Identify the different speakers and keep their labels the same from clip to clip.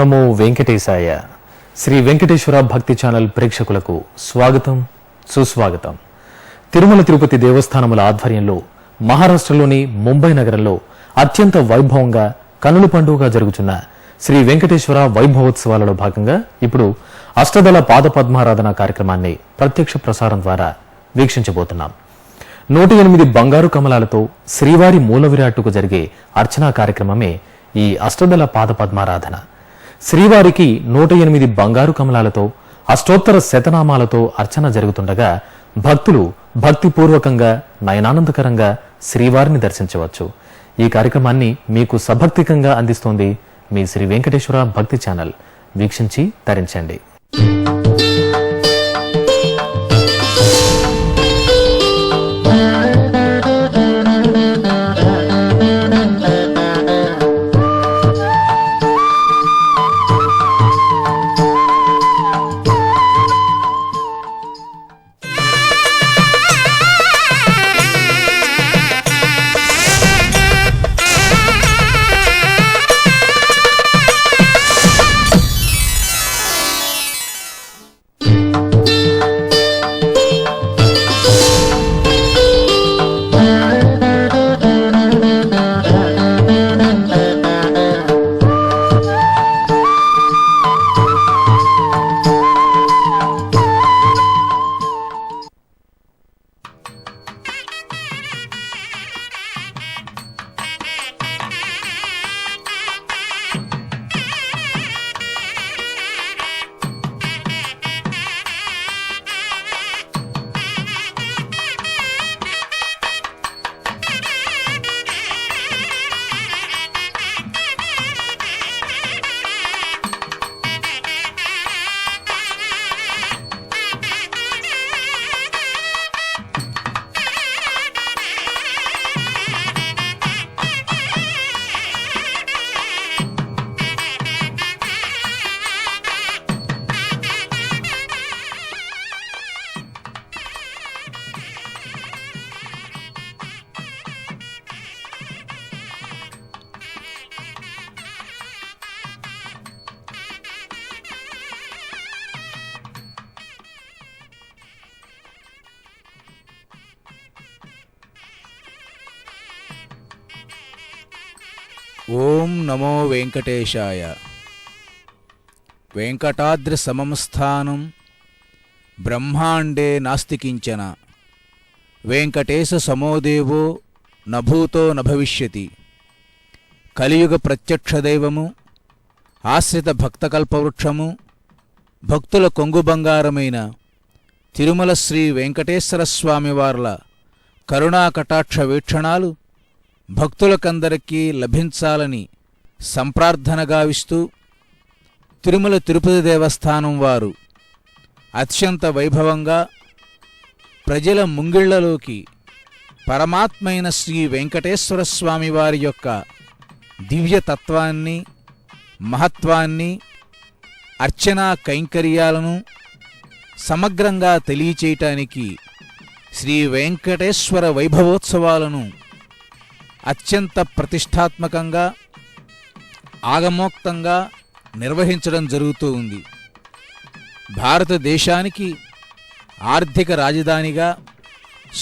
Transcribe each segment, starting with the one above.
Speaker 1: నమో వెంకటేశాయ. శ్రీ వెంకటేశ్వర భక్తి ఛానల్ ప్రేక్షకులకు స్వాగతం, సుస్వాగతం. తిరుమల తిరుపతి దేవస్థానముల ఆధ్వర్యంలో మహారాష్ట్రలోని ముంబై నగరంలో అత్యంత వైభవంగా కన్నుల పండుగగా జరుగుతున్న శ్రీ వెంకటేశ్వర వైభవోత్సవాలలో భాగంగా ఇప్పుడు అష్టదళ పాద పద్మారాధన కార్యక్రమాన్ని ప్రత్యక్ష ప్రసారం ద్వారా వీక్షించబోతున్నాం. 108 బంగారు కమలాలతో శ్రీవారి మూల విరాట్టుకు జరిగే అర్చనా కార్యక్రమమే ఈ అష్టదళ పాద పద్మారాధన. శ్రీవారికి 108 బంగారు కమలాలతో అష్టోత్తర శతనామాలతో అర్చన జరుగుతుండగా భక్తులు భక్తిపూర్వకంగా నయనానందకరంగా శ్రీవారిని దర్శించవచ్చు. ఈ కార్యక్రమాన్ని మీకు సభక్తికంగా అందిస్తోంది మీ శ్రీ వెంకటేశ్వర భక్తి ఛానల్. వీక్షించి తరించండి.
Speaker 2: ఓం నమో వెంకటేశాయ. వెంకటాద్రి సమం స్థానం బ్రహ్మాండే నాస్తి కించన. వెంకటేశ సమోదేవో నభూతో నభవిష్యతి. కలియుగ ప్రత్యక్ష దైవము, ఆశ్రిత భక్తకల్పవృక్షము, భక్తుల కొంగు బంగారమైన తిరుమల శ్రీ వెంకటేశ్వర స్వామివార్ల కరుణాకటాక్ష వీక్షణాలు భక్తులకందరికీ లభించాలని సంప్రార్థన గావిస్తూ తిరుమల తిరుపతి దేవస్థానం వారు అత్యంత వైభవంగా ప్రజల ముంగిళ్లలోకి పరమాత్మైన శ్రీ వెంకటేశ్వర స్వామివారి యొక్క దివ్యతత్వాన్ని, మహత్వాన్ని, అర్చనా కైంకర్యాలను సమగ్రంగా తెలియచేయటానికి శ్రీ వెంకటేశ్వర వైభవోత్సవాలను అత్యంత ప్రతిష్టాత్మకంగా, ఆగమోక్తంగా నిర్వహించడం జరుగుతూ ఉంది. భారతదేశానికి ఆర్థిక రాజధానిగా,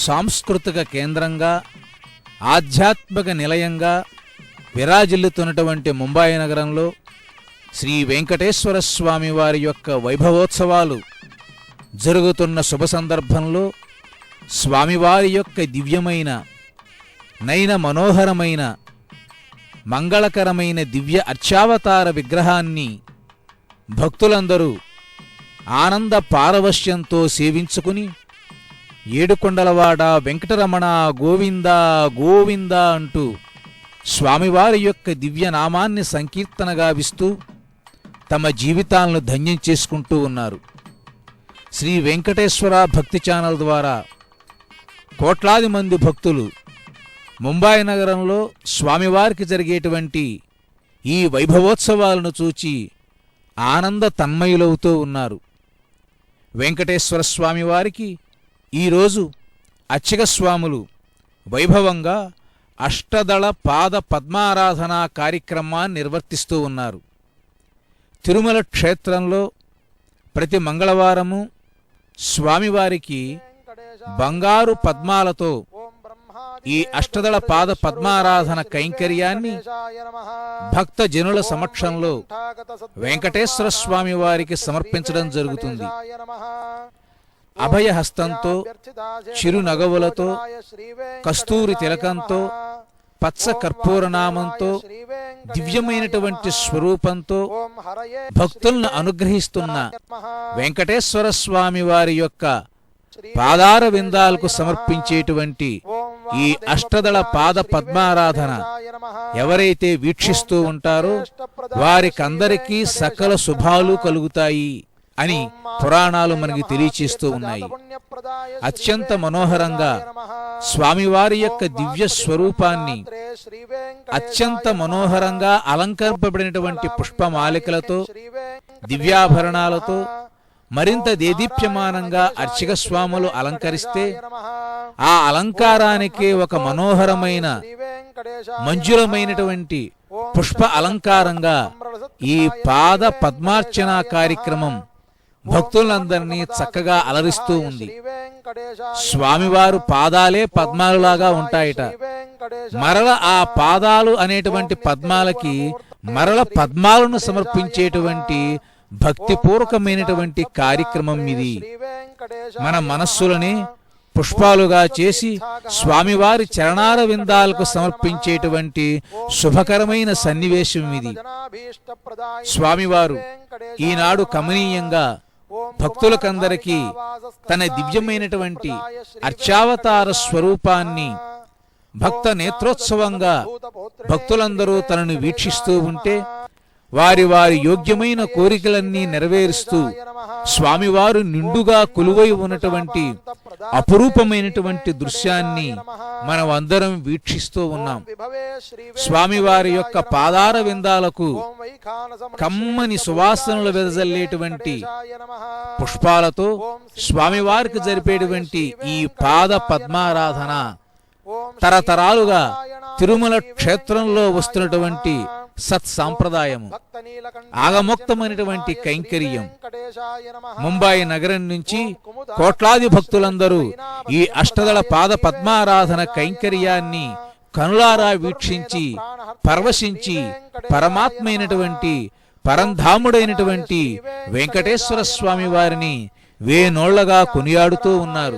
Speaker 2: సాంస్కృతిక కేంద్రంగా, ఆధ్యాత్మిక నిలయంగా విరాజిల్లుతున్నటువంటి ముంబై నగరంలో శ్రీ వెంకటేశ్వర స్వామి వారి యొక్క వైభవోత్సవాలు జరుగుతున్న శుభ సందర్భంలో స్వామివారి యొక్క దివ్యమైన, నయన మనోహరమైన, మంగళకరమైన దివ్య అర్చావతార విగ్రహాన్ని భక్తులందరూ ఆనంద పారవశ్యంతో సేవించుకుని ఏడుకొండలవాడ వెంకటరమణ గోవింద గోవింద అంటూ స్వామివారి యొక్క దివ్యనామాన్ని సంకీర్తన గావిస్తూ తమ జీవితాలను ధన్యం చేసుకుంటూ ఉన్నారు. శ్రీ వెంకటేశ్వర భక్తి ఛానల్ ద్వారా కోట్లాది మంది భక్తులు ముంబై నగరంలో స్వామివారికి జరిగేటువంటి ఈ వైభవోత్సవాలను చూచి ఆనంద తన్మయులవుతూ ఉన్నారు. వెంకటేశ్వర స్వామివారికి ఈరోజు అర్చక స్వాములు వైభవంగా అష్టదళ పాద పద్మారాధనా కార్యక్రమాన్ని నిర్వర్తిస్తూ ఉన్నారు. తిరుమల క్షేత్రంలో ప్రతి మంగళవారము స్వామివారికి బంగారు పద్మాలతో ఈ అష్టదళ పాద పద్మారాధన కైంకర్యాన్ని భక్తజనుల సమక్షంలో వెంకటేశ్వర స్వామి వారికి సమర్పించడం జరుగుతుంది. అభయహస్తంతో, చిరునగవులతో, కస్తూరి తిలకంతో, పచ్చ కర్పూరనామంతో, దివ్యమైనటువంటి స్వరూపంతో భక్తులను అనుగ్రహిస్తున్న వెంకటేశ్వర స్వామి వారి యొక్క పాదార విందాలకు సమర్పించేటువంటి ఈ అష్టదళ పాద పద్మారాధన ఎవరైతే వీక్షిస్తూ ఉంటారో వారికందరికీ సకల శుభాలు కలుగుతాయి అని పురాణాలు మనకి తెలియచేస్తూ ఉన్నాయి. అత్యంత మనోహరంగా స్వామివారి యొక్క దివ్య స్వరూపాన్ని అత్యంత మనోహరంగా అలంకరింపబడినటువంటి పుష్పమాలికలతో, దివ్యాభరణాలతో మరింత దేదీప్యమానంగా అర్చక స్వాములు అలంకరిస్తే ఆ అలంకారానికి ఒక మనోహరమైన మంజులమైనటువంటి పుష్ప అలంకారంగా ఈ పాద పద్మార్చన కార్యక్రమం భక్తులందరినీ చక్కగా అలరిస్తూ ఉంది. స్వామివారు పాదాలే పద్మాలులాగా ఉంటాయట. మరల ఆ పాదాలు అనేటువంటి పద్మాలకి మరల పద్మాలను సమర్పించేటువంటి భక్తిపూర్వకమైనటువంటి కార్యక్రమం ఇది. మన మనస్సులని పుష్పాలుగా చేసి స్వామివారి చరణార విందాలకు సమర్పించేటువంటి శుభకరమైన సన్నివేశం ఇది. స్వామివారు ఈనాడు కమనీయంగా భక్తులకందరికీ తన దివ్యమైనటువంటి అర్చావతార స్వరూపాన్ని భక్త నేత్రోత్సవంగా భక్తులందరూ తనను వీక్షిస్తూ ఉంటే వారి వారి యోగ్యమైన కోరికలన్నీ నెరవేరుస్తూ స్వామివారు నిండుగా కొలువై ఉన్నటువంటి అపురూపమైనటువంటి దృశ్యాన్ని మనం అందరం వీక్షిస్తూ ఉన్నాం. స్వామివారి యొక్క పాదార విందాలకు కమ్మని సువాసనలు వెదజల్లేటువంటి పుష్పాలతో స్వామివారికి జరిపేటువంటి ఈ పాద పద్మారాధన తరతరాలుగా తిరుమల క్షేత్రంలో వస్తున్నటువంటి సత్సాంప్రదాయము, ఆగమోక్తమైనటువంటి కైంకర్యం. ముంబాయి నగరం నుంచి కోట్లాది భక్తులందరూ ఈ అష్టదళ పాద పద్మారాధన కైంకర్యాన్ని కనులారా వీక్షించి పరవశించి పరమాత్మైనటువంటి పరంధాముడైనటువంటి వెంకటేశ్వర స్వామి వారిని వేనోళ్లగా కొనియాడుతూ ఉన్నారు.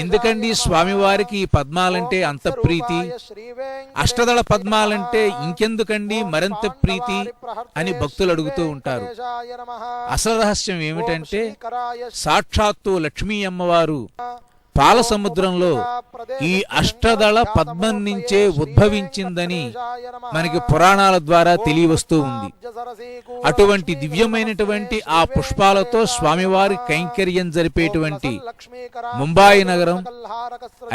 Speaker 2: ఎందుకండి స్వామివారికి ఈ పద్మాలంటే అంత ప్రీతి, అష్టదళ పద్మాలంటే ఇంకెందుకండి మరింత ప్రీతి అని భక్తులు అడుగుతూ ఉంటారు. అసలు రహస్యం ఏమిటంటే సాక్షాత్తు లక్ష్మీ అమ్మవారు పాల సముద్రంలో ఈ అష్టదళ పద్మం నుంచే ఉద్భవించిందని మనకి పురాణాల ద్వారా తెలియవస్తూ ఉంది. అటువంటి దివ్యమైనటువంటి ఆ పుష్పాలతో స్వామివారి కైంకర్యం జరిపేటువంటి ముంబాయి నగరం,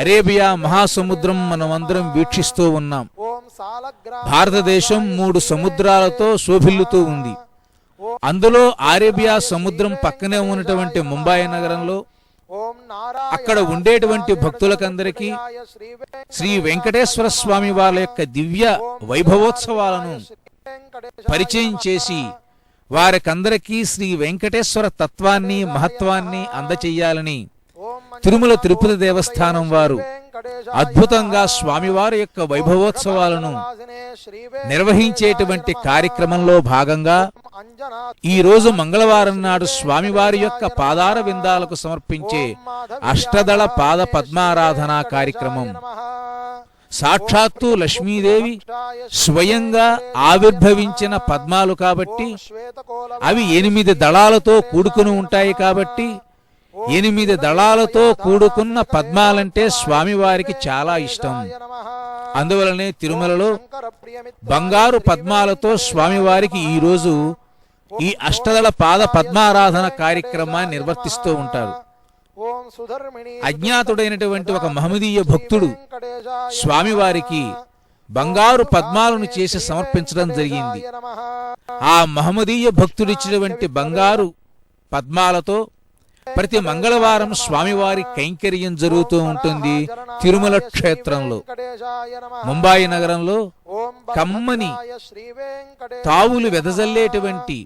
Speaker 2: అరేబియా మహాసముద్రం మనమందరం వీక్షిస్తూ ఉన్నాం. భారతదేశం 3 సముద్రాలతో శోభిల్లుతూ ఉంది. అందులో అరేబియా సముద్రం పక్కనే ఉన్నటువంటి ముంబాయి నగరంలో అక్కడ ఉండేటువంటి భక్తులకందరికీ శ్రీ వెంకటేశ్వర స్వామి వారి యొక్క దివ్య వైభవోత్సవాలను పరిచయం చేసి వారికందరికీ శ్రీ వెంకటేశ్వర తత్వాన్ని మహత్వాన్ని అందచెయ్యాలని తిరుమల తిరుపతి దేవస్థానం వారు అద్భుతంగా స్వామివారి యొక్క వైభవోత్సవాలను నిర్వహించేటువంటి కార్యక్రమంలో భాగంగా ఈ రోజు మంగళవారం నాడు స్వామివారి యొక్క పాదార విందాలకు సమర్పించే అష్టదళ పాద పద్మారాధనా కార్యక్రమం సాక్షాత్తు లక్ష్మీదేవి స్వయంగా ఆవిర్భవించిన పద్మాలు కాబట్టి అవి 8 దళాలతో కూడుకుని ఉంటాయి కాబట్టి 8 దళాలతో కూడుకున్న పద్మాలంటే స్వామివారికి చాలా ఇష్టం. అందువలనే తిరుమలలో బంగారు పద్మాలతో స్వామివారికి ఈరోజు ఈ అష్టదళ పాద పద్మారాధన కార్యక్రమాన్ని నిర్వర్తిస్తూ ఉంటారు. అజ్ఞాతుడైనటువంటి ఒక మహమ్మదీయ భక్తుడు స్వామివారికి బంగారు పద్మాలను చేసి సమర్పించడం జరిగింది. ఆ మహమ్మదీయ భక్తుడిచ్చినటువంటి బంగారు పద్మాలతో ప్రతి మంగళవారం స్వామివారి కైంకర్యం జరుగుతూ ఉంటుంది తిరుమల క్షేత్రంలో. ముంబాయి నగరంలో కమ్మని తావులు వెదజల్లేటువంటి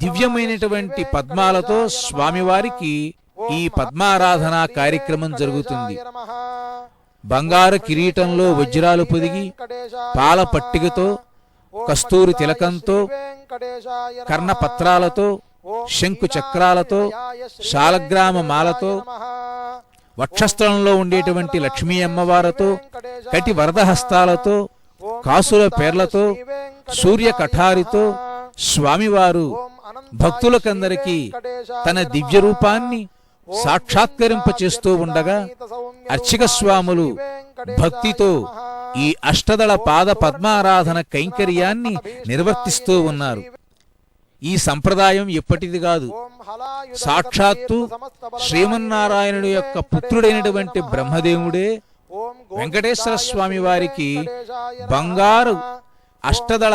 Speaker 2: దివ్యమైనటువంటి పద్మాలతో స్వామివారికి ఈ పద్మారాధన కార్యక్రమం జరుగుతుంది. బంగారు కిరీటంలో వజ్రాలు పొదిగి పాల పట్టికతో కస్తూరి తిలకంతో కర్ణపత్రాలతో శంకు చక్రాలతో శాలగ్రామ మాలతో వక్షస్థలంలో ఉండేటువంటి లక్ష్మీ అమ్మవారితో కటి వరదహస్తాలతో కాసుల పేర్లతో సూర్య కఠారితో స్వామివారు భక్తులకందరికీ తన దివ్య రూపాన్ని సాక్షాత్కరింపచేస్తూ ఉండగా అర్చక స్వాములు భక్తితో ఈ అష్టదళ పాద పద్మారాధన కైంకర్యాన్ని నిర్వర్తిస్తూ ఉన్నారు. ఈ సంప్రదాయం ఎప్పటిది కాదు. సాక్షాత్తు శ్రీమన్నారాయణుడి యొక్క పుత్రుడైనటువంటి బ్రహ్మదేవుడే వెంకటేశ్వర స్వామి వారికి బంగారు అష్టదళ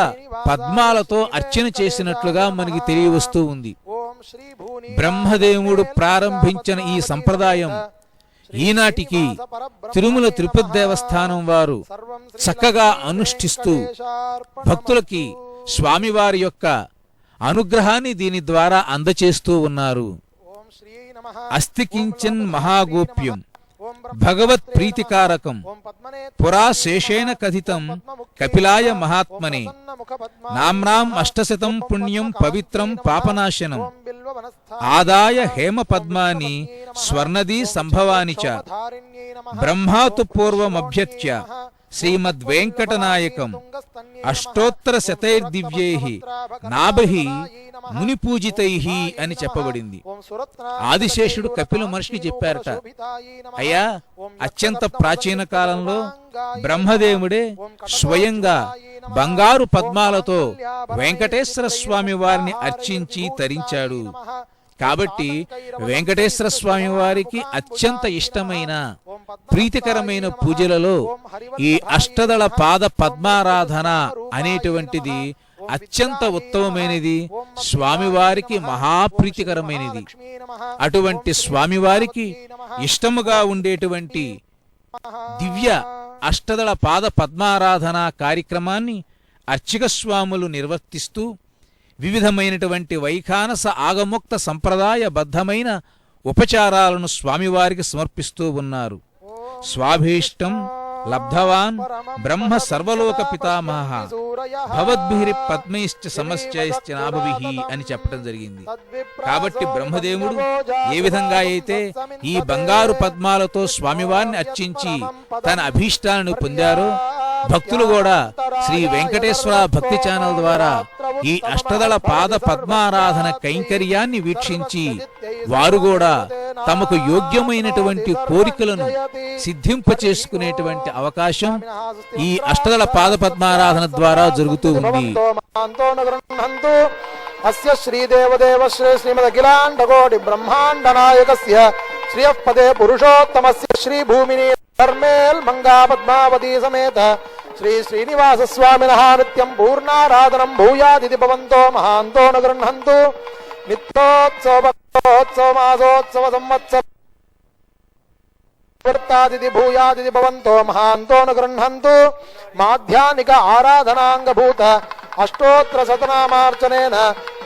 Speaker 2: పద్మాలతో అర్చన చేసినట్లుగా మనకి తెలియవస్తూ ఉంది. బ్రహ్మదేవుడు ప్రారంభించిన ఈ సంప్రదాయం ఈనాటికి తిరుమల తిరుపతి దేవస్థానం వారు చక్కగా అనుష్ఠిస్తూ భక్తులకి స్వామివారి యొక్క అనుగ్రహాన్ని దీని ద్వారా అందచేస్తూ ఉన్నారు. అస్తి కించన్ మహాగోప్యం భగవత్ ప్రీతికారకం పురా శేషేణ కథితం కపిలాయ మహాత్మనే నామ్నాం అష్టశతం పుణ్యం పవిత్రం పాపనాశనం ఆదాయ హేమ పద్మాని స్వర్ణదీ సంభవాని చ బ్రహ్మాతు పూర్వమభ్యత్య శ్రీమద్వేంకటనాయకం అష్టోత్తర శతైర్దివ్యైః నాభిః ముని పూజితైః అని చెప్పబడింది. ఆదిశేషుడు కపిల మహర్షికి చెప్పారట, అయ్యా, అత్యంత ప్రాచీన కాలంలో బ్రహ్మదేవుడే స్వయంగా బంగారు పద్మాలతో వెంకటేశ్వర స్వామి వారిని అర్చించి తరించాడు. కాబట్టి వెంకటేశ్వర స్వామి వారికి అత్యంత ఇష్టమైన ప్రీతికరమైన పూజలలో ఈ అష్టదళ పాద పద్మారాధన అనేటువంటిది అత్యంత ఉత్తమమైనది, స్వామివారికి మహాప్రీతికరమైనది. అటువంటి స్వామివారికి ఇష్టముగా ఉండేటువంటి దివ్య అష్టదళ పాద పద్మారాధన కార్యక్రమాన్ని అర్చక స్వాములు నిర్వర్తిస్తూ వివిధమైనటువంటి వైఖానస ఆగమోక్త సంప్రదాయ బద్ధమైన ఉపచారాలను స్వామివారికి సమర్పిస్తూ ఉన్నారు. స్వాభీష్టం లబ్ధవాన్ బ్రహ్మ సర్వలోక పితామహ భవద్భిరి పద్మైశ్చ సమశ్చైశ్చ నాభవిః అని చెప్పడం జరిగింది. కాబట్టి బ్రహ్మదేవుడు ఏ విధంగా అయితే ఈ బంగారు పద్మాలతో స్వామివారిని అర్చించి తన అభీష్టాలను పొందారో, భక్తులు కూడా శ్రీ వెంకటేశ్వర భక్తి ఛానల్ ద్వారా ఈ అష్టదళ పాద పద్మారాధన కైంకర్యాన్ని వీక్షించి వారు కూడా తమకు యోగ్యమైనటువంటి కోరికలను సిద్ధింప చేసుకునేటువంటి అవకాశం ఈ అష్టదళ పాద పద్మారాధన ద్వారా జరుగుతూ ఉంది.
Speaker 3: అస్య శ్రీదేవదేవ శ్రీమదఖిలాండకోటి బ్రహ్మాండ నాయకస్య శ్రియఃపదే పురుషోత్తమస్య శ్రీ భూమిని ధర్మేల్ మంగా పద్మావతి సమేత శ్రీ శ్రీనివాస స్వామినః నిత్యం పూర్ణారాధనం భూయాదితి భవంతో మహాంతో న గృహంతు నిత్యోత్సవోత్సవమాసోత్సవ సంవత్సర వర్తాదితి భూయాదితి భవంతో మహాంతో న గృహంతు మాధ్యానిక ఆరాధనాంగభూత అష్టోత్తర శతనామార్చనేన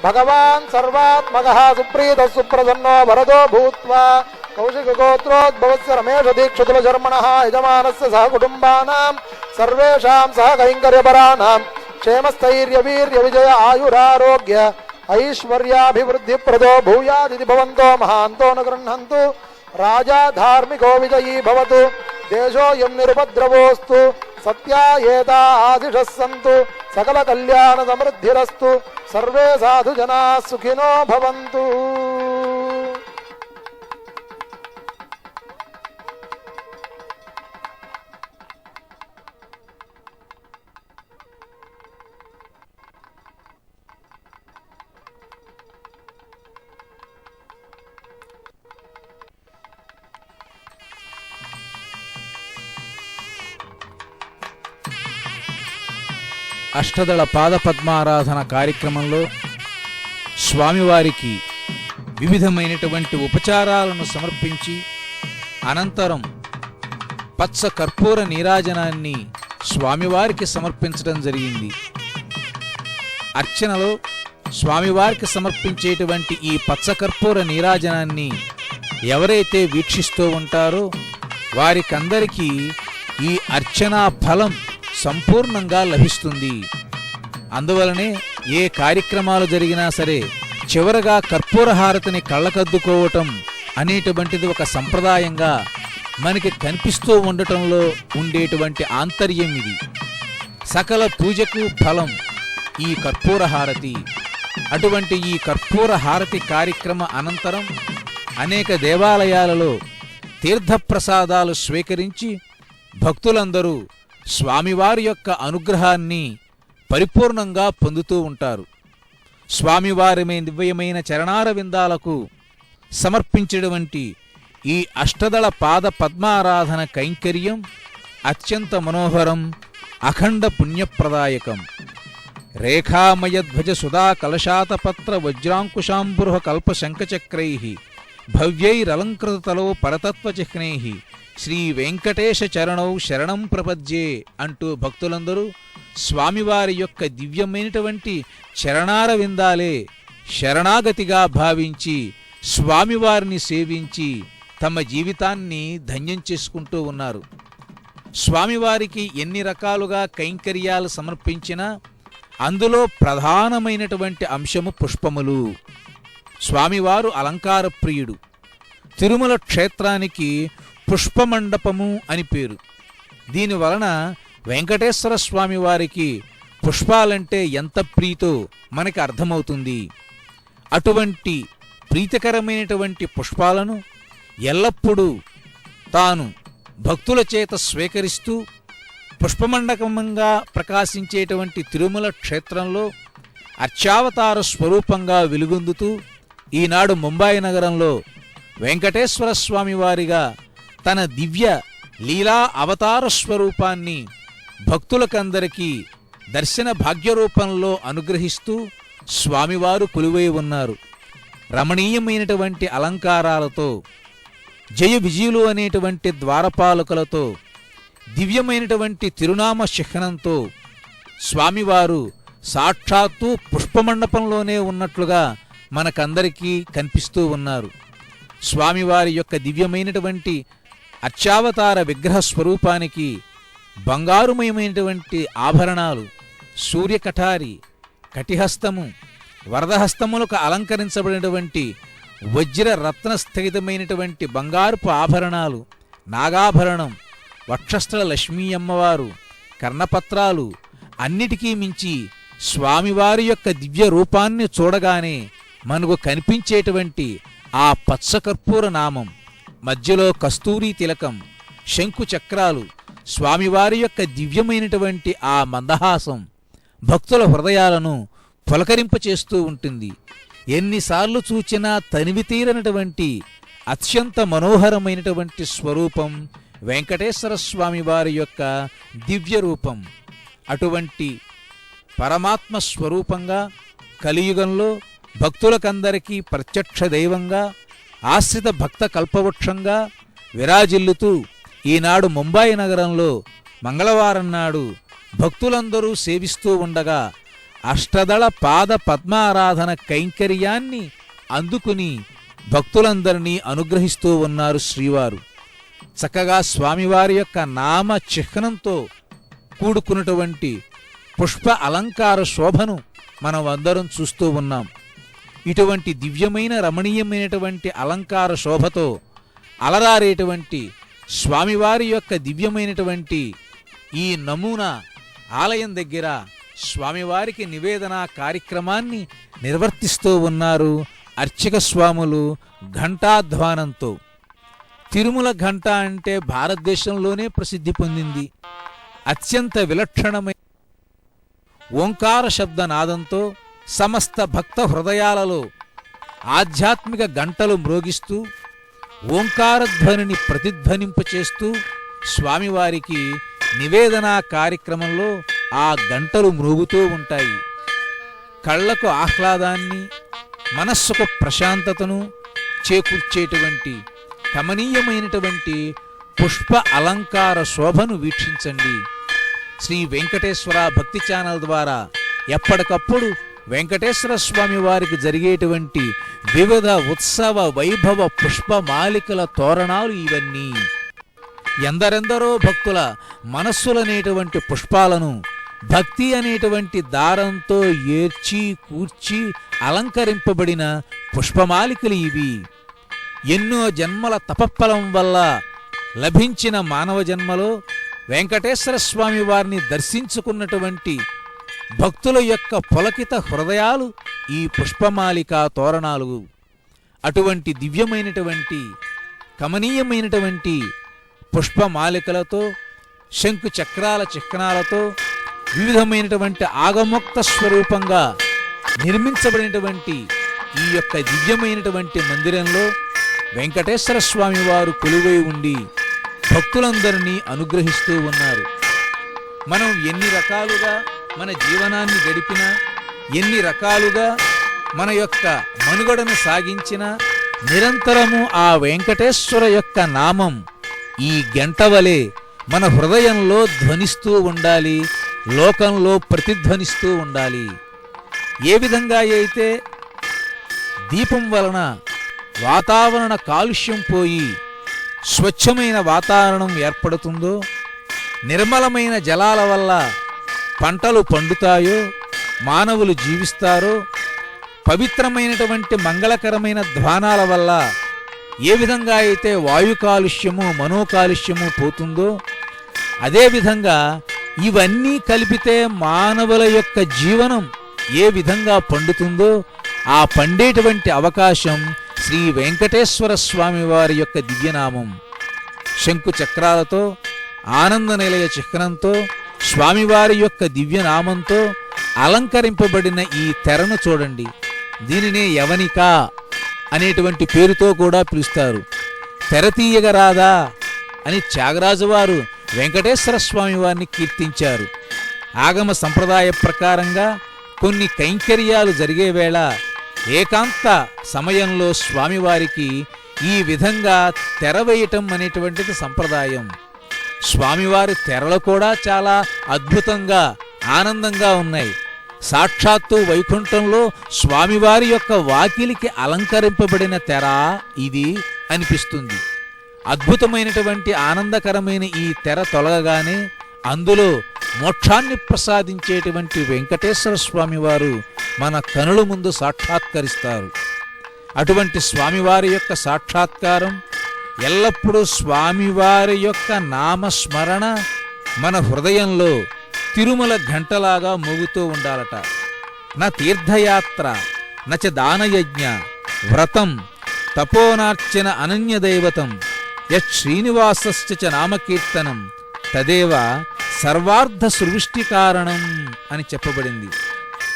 Speaker 3: భగవాన్ సర్వాత్మకః సుప్రీత సుప్రసన్నో వరదో భూత్వా కౌశిక గోత్రోద్భవస్య రమేష దీక్షితుల శర్మణః యజమానస్య సహ కుటుంబానాం సర్వేషాం సహ కైంకర్యపరాణాం క్షేమస్థైర్య వీర్య విజయ ఆయురారోగ్య ఐశ్వర్యాభివృద్ధి ప్రదో భూయాదితి భవంతో మహాంతో న గృహంతు రాజా ధార్మికో విజయీ భవతు దేశోయం నిరుపద్రవోస్తు సత్యాయేతా ఆదిశః సంతు సకల కళ్యాణ సమృద్ధిరస్తు సర్వే సాధు జనా సుఖినో భవంతు.
Speaker 2: అష్టదళ పాద పద్మారాధన కార్యక్రమంలో స్వామివారికి వివిధమైనటువంటి ఉపచారాలను సమర్పించి అనంతరం పచ్చ కర్పూర నీరాజనాన్ని స్వామివారికి సమర్పించడం జరిగింది. అర్చనలో స్వామివారికి సమర్పించేటువంటి ఈ పచ్చకర్పూర నీరాజనాన్ని ఎవరైతే వీక్షిస్తూ ఉంటారో వారికందరికీ ఈ అర్చనా ఫలం సంపూర్ణంగా లభిస్తుంది. అందువలనే ఏ కార్యక్రమాలు జరిగినా సరే చివరగా కర్పూర హారతిని కళ్ళకద్దుకోవటం అనేటువంటిది ఒక సంప్రదాయంగా మనకి కనిపిస్తూ ఉండటంలో ఉండేటువంటి ఆంతర్యం ఇది. సకల పూజకు ఫలం ఈ కర్పూర హారతి. అటువంటి ఈ కర్పూర హారతి కార్యక్రమ అనంతరం అనేక దేవాలయాలలో తీర్థప్రసాదాలు స్వీకరించి భక్తులందరూ స్వామివారి యొక్క అనుగ్రహాన్ని పరిపూర్ణంగా పొందుతూ ఉంటారు. స్వామివారి దివ్యమైన చరణార విందాలకు సమర్పించినటువంటి ఈ అష్టదళ పాద పద్మారాధన కైంకర్యం అత్యంత మనోహరం, అఖండ పుణ్యప్రదాయకం. రేఖామయధ్వజ సుధా కలశాతపత్ర వజ్రాంకుశాంబురుహ కల్ప శంఖచక్రై భవ్యైరలంకృతలో పరతత్వచిహ్నై శ్రీ వెంకటేశ చరణౌ శరణం ప్రపద్యే అంటూ భక్తులందరూ స్వామివారి యొక్క దివ్యమైనటువంటి చరణార విందాలే శరణాగతిగా భావించి స్వామివారిని సేవించి తమ జీవితాన్ని ధన్యం చేసుకుంటూ ఉన్నారు. స్వామివారికి ఎన్ని రకాలుగా కైంకర్యాలు సమర్పించినా అందులో ప్రధానమైనటువంటి అంశము పుష్పములు. స్వామివారు అలంకార ప్రియుడు. తిరుమల క్షేత్రానికి పుష్పమండపము అని పేరు. దీనివలన వెంకటేశ్వర స్వామి వారికి పుష్పాలంటే ఎంత ప్రీతో మనకి అర్థమవుతుంది. అటువంటి ప్రీతికరమైనటువంటి పుష్పాలను ఎల్లప్పుడూ తాను భక్తుల చేత స్వీకరిస్తూ పుష్పమండపంగా ప్రకాశించేటువంటి తిరుమల క్షేత్రంలో అర్చావతార స్వరూపంగా వెలుగొందుతూ ఈనాడు ముంబాయి నగరంలో వెంకటేశ్వర స్వామి వారిగా తన దివ్య లీలా అవతార స్వరూపాన్ని భక్తులకందరికీ దర్శన భాగ్యరూపంలో అనుగ్రహిస్తూ స్వామివారు కొలువై ఉన్నారు. రమణీయమైనటువంటి అలంకారాలతో, జయ విజయులు అనేటువంటి ద్వారపాలకులతో, దివ్యమైనటువంటి తిరునామ చిహ్నంతో స్వామివారు సాక్షాత్తు పుష్పమండపంలోనే ఉన్నట్లుగా మనకందరికీ కనిపిస్తూ ఉన్నారు. స్వామివారి యొక్క దివ్యమైనటువంటి అర్చావతార విగ్రహ స్వరూపానికి బంగారుమయమైనటువంటి ఆభరణాలు, సూర్యకఠారి, కటిహస్తము, వరదహస్తములకు అలంకరించబడినటువంటి వజ్ర రత్న స్థగితమైనటువంటి బంగారుపు ఆభరణాలు, నాగాభరణం, వక్షస్థల లక్ష్మీ అమ్మవారు, కర్ణపత్రాలు అన్నిటికీ మించి స్వామివారి యొక్క దివ్య రూపాన్ని చూడగానే మనకు కనిపించేటువంటి ఆ పచ్చకర్పూర నామం, మధ్యలో కస్తూరీ తిలకం, శంకు చక్రాలు, స్వామివారి యొక్క దివ్యమైనటువంటి ఆ మందహాసం భక్తుల హృదయాలను పులకరింపచేస్తూ ఉంటుంది. ఎన్నిసార్లు చూచినా తనివితీరనటువంటి అత్యంత మనోహరమైనటువంటి స్వరూపం వెంకటేశ్వర స్వామి వారి యొక్క దివ్య రూపం. అటువంటి పరమాత్మ స్వరూపంగా కలియుగంలో భక్తులకందరికీ ప్రత్యక్ష దైవంగా, ఆశ్రిత భక్త కల్పవృక్షంగా విరాజిల్లుతూ ఈనాడు ముంబాయి నగరంలో మంగళవారం నాడు భక్తులందరూ సేవిస్తూ ఉండగా అష్టదళ పాద పద్మారాధన కైంకర్యాన్ని అందుకుని భక్తులందరినీ అనుగ్రహిస్తూ ఉన్నారు శ్రీవారు. చక్కగా స్వామివారి యొక్క నామ చిహ్నంతో కూడుకున్నటువంటి పుష్ప అలంకార శోభను మనం అందరం చూస్తూ ఉన్నాం. ఇటువంటి దివ్యమైన రమణీయమైనటువంటి అలంకార శోభతో అలరారేటువంటి స్వామివారి యొక్క దివ్యమైనటువంటి ఈ నమూనా ఆలయం దగ్గర స్వామివారికి నివేదన కార్యక్రమాన్ని నిర్వర్తిస్తూ ఉన్నారు అర్చక స్వాములు ఘంటాధ్వానంతో. తిరుమల ఘంట అంటే భారతదేశంలోనే ప్రసిద్ధి పొందింది. అత్యంత విలక్షణమైన ఓంకార శబ్దనాదంతో సమస్త భక్త హృదయాలలో ఆధ్యాత్మిక గంటలు మ్రోగిస్తూ ఓంకారధ్వనిని ప్రతిధ్వనింపచేస్తూ స్వామివారికి నివేదన కార్యక్రమంలో ఆ గంటలు మ్రోగుతూ ఉంటాయి. కళ్లకు ఆహ్లాదాన్ని, మనస్సుకు ప్రశాంతతను చేకూర్చేటువంటి కమనీయమైనటువంటి పుష్ప అలంకార శోభను వీక్షించండి. శ్రీ వెంకటేశ్వర భక్తి ఛానల్ ద్వారా ఎప్పటికప్పుడు వెంకటేశ్వర స్వామి వారికి జరిగేటువంటి వివిధ ఉత్సవ వైభవ పుష్పమాలికల తోరణాలు ఇవన్నీ. ఎందరెందరో భక్తుల మనస్సులనేటువంటి పుష్పాలను భక్తి అనేటువంటి దారంతో ఏర్చి కూర్చి అలంకరింపబడిన పుష్పమాలికలు ఇవి. ఎన్నో జన్మల తపఫలం వల్ల లభించిన మానవ జన్మలో వెంకటేశ్వర స్వామి వారిని దర్శించుకున్నటువంటి భక్తుల యొక్క పులకిత హృదయాలు ఈ పుష్పమాలికా తోరణాలు. అటువంటి దివ్యమైనటువంటి కమనీయమైనటువంటి పుష్పమాలికలతో శంకు చక్రాల చిహ్నాలతో వివిధమైనటువంటి ఆగమోక్త స్వరూపంగా నిర్మించబడినటువంటి ఈ యొక్క దివ్యమైనటువంటి మందిరంలో వెంకటేశ్వర స్వామి వారు కొలువై ఉండి భక్తులందరినీ అనుగ్రహిస్తూ ఉన్నారు. మనం ఎన్ని రకాలుగా మన జీవనాన్ని గడిపినా, ఎన్ని రకాలుగా మన యొక్క మనుగడను సాగించినా నిరంతరము ఆ వెంకటేశ్వర యొక్క నామం ఈ గంటవలే మన హృదయంలో ధ్వనిస్తూ ఉండాలి, లోకంలో ప్రతిధ్వనిస్తూ ఉండాలి. ఏ విధంగా అయితే దీపం వలన వాతావరణ కాలుష్యం పోయి స్వచ్ఛమైన వాతావరణం ఏర్పడుతుందో, నిర్మలమైన జలాల వల్ల పంటలు పండుతాయో, మానవులు జీవిస్తారో, పవిత్రమైనటువంటి మంగళకరమైన ధ్వానాల వల్ల ఏ విధంగా అయితే వాయు కాలుష్యము మనోకాలుష్యము పోతుందో, అదేవిధంగా ఇవన్నీ కలిపితే మానవుల యొక్క జీవనం ఏ విధంగా పండుతుందో ఆ పండేటువంటి అవకాశం శ్రీ వెంకటేశ్వర స్వామి వారి యొక్క దివ్యనామం. శంకు చక్రాలతో ఆనంద నిలయ చిహ్నంతో స్వామివారి యొక్క దివ్యనామంతో అలంకరింపబడిన ఈ తెరను చూడండి. దీనినే యవనిక అనేటువంటి పేరుతో కూడా పిలుస్తారు. తెరతీయగరాదా అని త్యాగరాజు వారు వెంకటేశ్వర స్వామి వారిని కీర్తించారు. ఆగమ సంప్రదాయ ప్రకారంగా కొన్ని కైంకర్యాలు జరిగే వేళ ఏకాంత సమయంలో స్వామివారికి ఈ విధంగా తెర వేయటం అనేటువంటిది సంప్రదాయం. స్వామివారి తెరలు కూడా చాలా అద్భుతంగా ఆనందంగా ఉన్నాయి. సాక్షాత్తు వైకుంఠంలో స్వామివారి యొక్క వాకిలికి అలంకరింపబడిన తెర ఇది అనిపిస్తుంది. అద్భుతమైనటువంటి ఆనందకరమైన ఈ తెర తొలగగానే అందులో మోక్షాన్ని ప్రసాదించేటువంటి వెంకటేశ్వర స్వామి వారు మన కనుల ముందు సాక్షాత్కరిస్తారు. అటువంటి స్వామివారి యొక్క సాక్షాత్కారం ఎల్లప్పుడూ స్వామివారి యొక్క నామస్మరణ మన హృదయంలో తిరుమల ఘంటలాగా మోగుతూ ఉండాలట. నా తీర్థయాత్ర నచ దానయజ్ఞ వ్రతం తపోనార్చన అనన్యదైవతం యత్ శ్రీనివాసశ్చ చ నామకీర్తనం తదేవ సర్వార్థ సృష్టి కారణం అని చెప్పబడింది.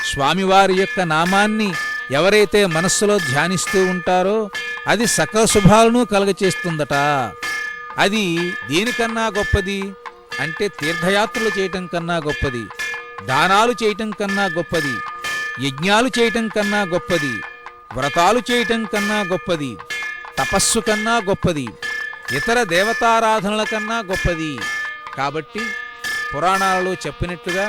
Speaker 2: స్వామివారి యొక్క నామాన్ని ఎవరైతే మనస్సులో ధ్యానిస్తూ ఉంటారో అది సకల శుభాలను కలగచేస్తుందట. అది దేనికన్నా గొప్పది అంటే తీర్థయాత్రలు చేయటం కన్నా గొప్పది, దానాలు చేయటం కన్నా గొప్పది, యజ్ఞాలు చేయటం కన్నా గొప్పది, వ్రతాలు చేయటం కన్నా గొప్పది, తపస్సు కన్నా గొప్పది, ఇతర దేవతారాధనల కన్నా గొప్పది. కాబట్టి పురాణాలలో చెప్పినట్లుగా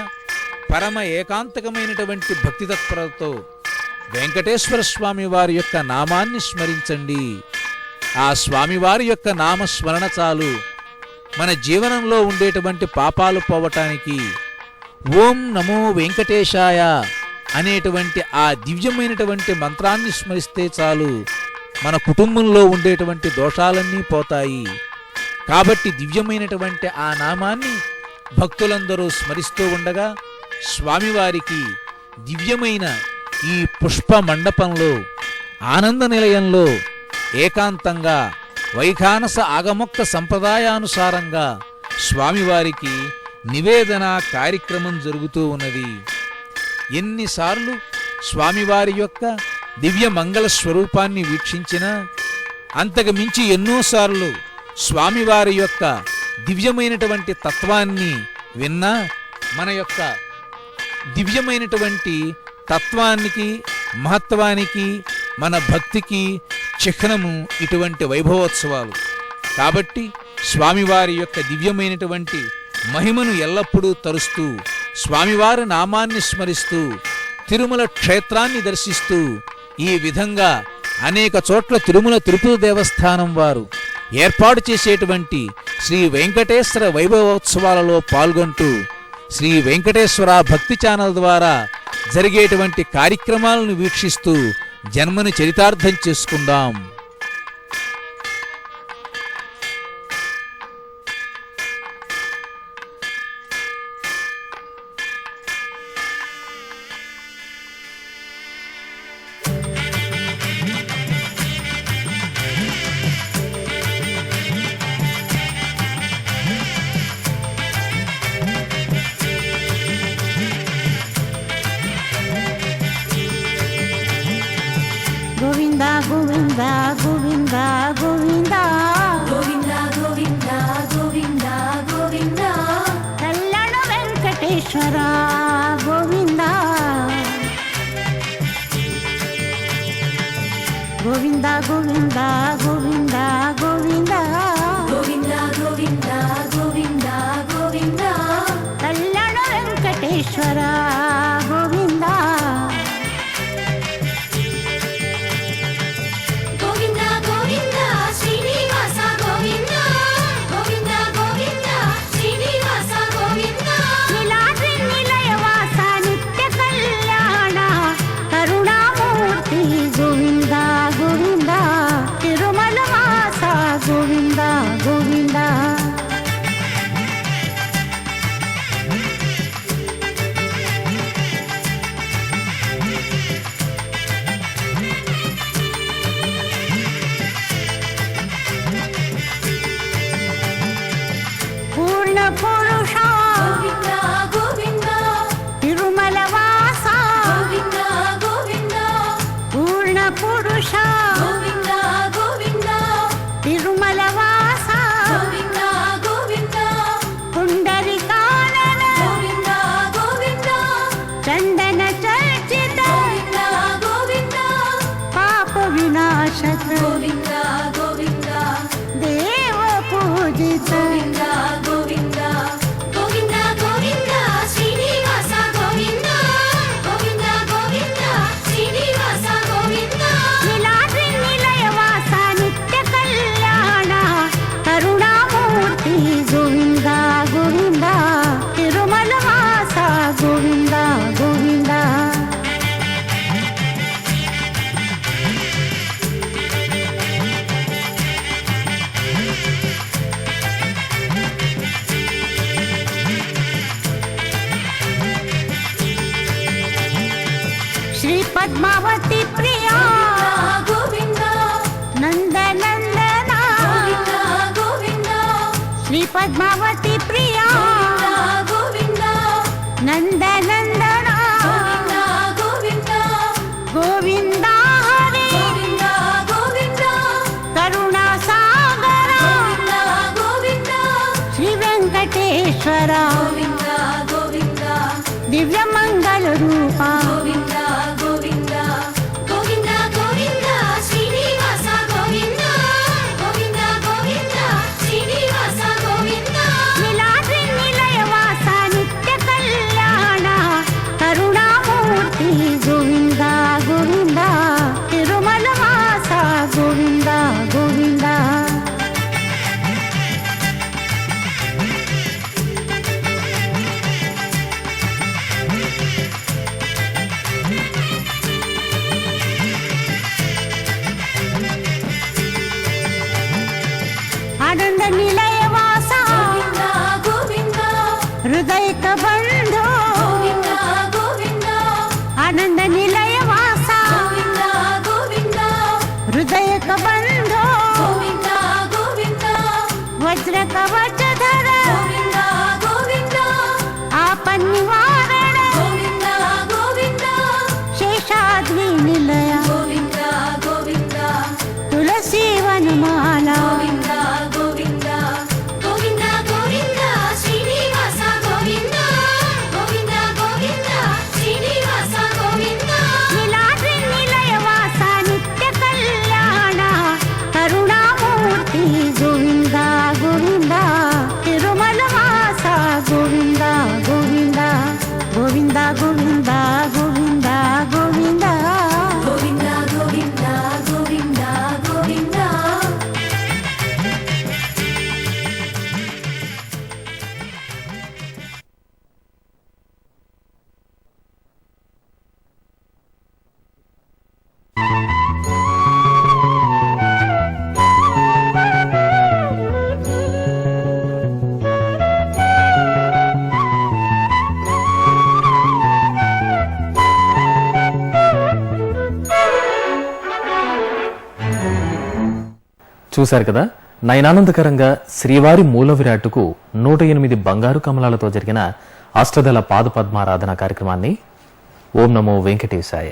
Speaker 2: పరమ ఏకాంతకమైనటువంటి భక్తి తత్పరతో వెంకటేశ్వర స్వామి వారి యొక్క నామాన్ని స్మరించండి. ఆ స్వామివారి యొక్క నామస్మరణ చాలు మన జీవనంలో ఉండేటువంటి పాపాలు పోవటానికి. ఓం నమో వెంకటేశాయ అనేటువంటి ఆ దివ్యమైనటువంటి మంత్రాన్ని స్మరిస్తే చాలు మన కుటుంబంలో ఉండేటువంటి దోషాలన్నీ పోతాయి. కాబట్టి దివ్యమైనటువంటి ఆ నామాన్ని భక్తులందరూ స్మరిస్తూ ఉండగా స్వామివారికి దివ్యమైన ఈ పుష్ప మండపంలో ఆనంద నిలయంలో ఏకాంతంగా వైఖానస ఆగమోక్త సంప్రదాయానుసారంగా స్వామివారికి నివేదన కార్యక్రమం జరుగుతూ ఉన్నది. ఎన్నిసార్లు స్వామివారి యొక్క దివ్య మంగళ స్వరూపాన్ని వీక్షించినా అంతకు మించి ఎన్నోసార్లు స్వామివారి యొక్క దివ్యమైనటువంటి తత్వాన్ని విన్నా మన యొక్క దివ్యమైనటువంటి తత్వానికి మహత్వానికి మన భక్తికి చిహ్నము ఇటువంటి వైభవోత్సవాలు. కాబట్టి స్వామివారి యొక్క దివ్యమైనటువంటి మహిమను ఎల్లప్పుడూ తరుస్తూ స్వామివారి నామాన్ని స్మరిస్తూ తిరుమల క్షేత్రాన్ని దర్శిస్తూ ఈ విధంగా అనేక చోట్ల తిరుమల తిరుపతి దేవస్థానం వారు ఏర్పాటు చేసేటువంటి శ్రీ వెంకటేశ్వర వైభవోత్సవాలలో పాల్గొంటూ శ్రీ వెంకటేశ్వర భక్తి ఛానల్ ద్వారా జరిగేటువంటి కార్యక్రమాలను వీక్షిస్తూ జన్మని చరితార్థం చేసుకుందాం.
Speaker 4: గోవింద గోవింద గోవింద గోవింద
Speaker 5: గోవింద గోవింద గోవింద గోవింద
Speaker 4: కళ్యాణ వెంకటేశ్వర గోవింద గోవింద గోవింద గోవింద గోవింద
Speaker 5: గోవింద గోవింద గోవింద గోవింద
Speaker 4: కళ్యాణ వెంకటేశ్వర గోవింద
Speaker 5: గోవింద గోవింద శ్రీనివాస గోవింద గోవింద గోవింద శ్రీనివాస గోవింద
Speaker 4: నీలాద్రి నిలయవాస నిత్య కళ్యాణ కరుణామూర్తి గోవింద గోవింద తిరుమల వాస గోవింద గోవింద పూర్ణ పురుష
Speaker 5: గోవింద గోవింద
Speaker 4: తిరుమల వాస
Speaker 5: గోవింద గోవింద
Speaker 4: పూర్ణ పురుష
Speaker 5: గోవింద గోవింద
Speaker 4: తిరుమల వాస
Speaker 5: గోవింద గోవింద
Speaker 4: పుండరికానన
Speaker 5: గోవింద గోవింద
Speaker 4: చందన చర్చిత
Speaker 5: గోవింద గోవింద
Speaker 4: పాప వినాశక
Speaker 5: గోవింద గోవింద
Speaker 4: దేవ పూజిత
Speaker 5: గోవింద గోవింద గోవింద గోవింద శ్రీనివాస గోవింద గోవింద గోవింద శ్రీనివాస గోవింద
Speaker 4: నీలాద్రి నిలయవాస నిత్య కళ్యాణ కరుణామూర్తి గోవింద గోవింద తిరుమల వాస గోవింద గోవింద శ్రీ పద్మావతి ప్రియా
Speaker 5: గోవింద
Speaker 4: నందనందన
Speaker 5: గోవింద గోవింద
Speaker 4: శ్రీ పద్మావతి ప్రియా
Speaker 5: గోవింద
Speaker 4: నందనందన
Speaker 5: గోవింద గోవింద
Speaker 4: గోవింద హరి
Speaker 5: గోవింద గోవింద
Speaker 4: కరుణా సాగర
Speaker 5: గోవింద గోవింద
Speaker 4: శ్రీ వెంకటేశ్వర
Speaker 5: గోవింద గోవింద
Speaker 4: దివ్య మంగళ రూప
Speaker 5: గోవింద గోవింద గోవింద గోవింద శ్రీనివాస గోవింద గోవింద గోవింద శ్రీనివాస గోవింద
Speaker 4: నీలాద్రి నిలయవాస నిత్య కళ్యాణ కరుణామూర్తి గోవింద గోవింద తిరుమల వాస గోవింద గోవింద ఆనంద నిలయవాస
Speaker 5: గోవింద గోవింద
Speaker 4: హృదయక బంధో
Speaker 5: గోవింద గోవింద
Speaker 4: ఆనంద నిలయవాస
Speaker 5: గోవింద గోవింద
Speaker 4: హృదయక బంధో
Speaker 5: గోవింద గోవింద
Speaker 4: వజ్ర కవచధర
Speaker 5: గోవింద గోవింద
Speaker 4: ఆపన్నివారణ
Speaker 5: గోవింద గోవింద
Speaker 4: శేషాద్రి నిలయ
Speaker 5: గోవింద గోవింద
Speaker 4: తులసి వనమాల
Speaker 5: గోవింద గోవింద గోవింద గోవింద శ్రీనివాస గోవింద గోవింద గోవింద శ్రీనివాస గోవింద
Speaker 1: చూశారు కదా, నయనానందకరంగా శ్రీవారి మూల విరాట్టుకు 108 బంగారు కమలాలతో జరిగిన అష్టదళ పాదపద్మారాధన కార్యక్రమాన్ని. ఓం నమో వెంకటేశాయ.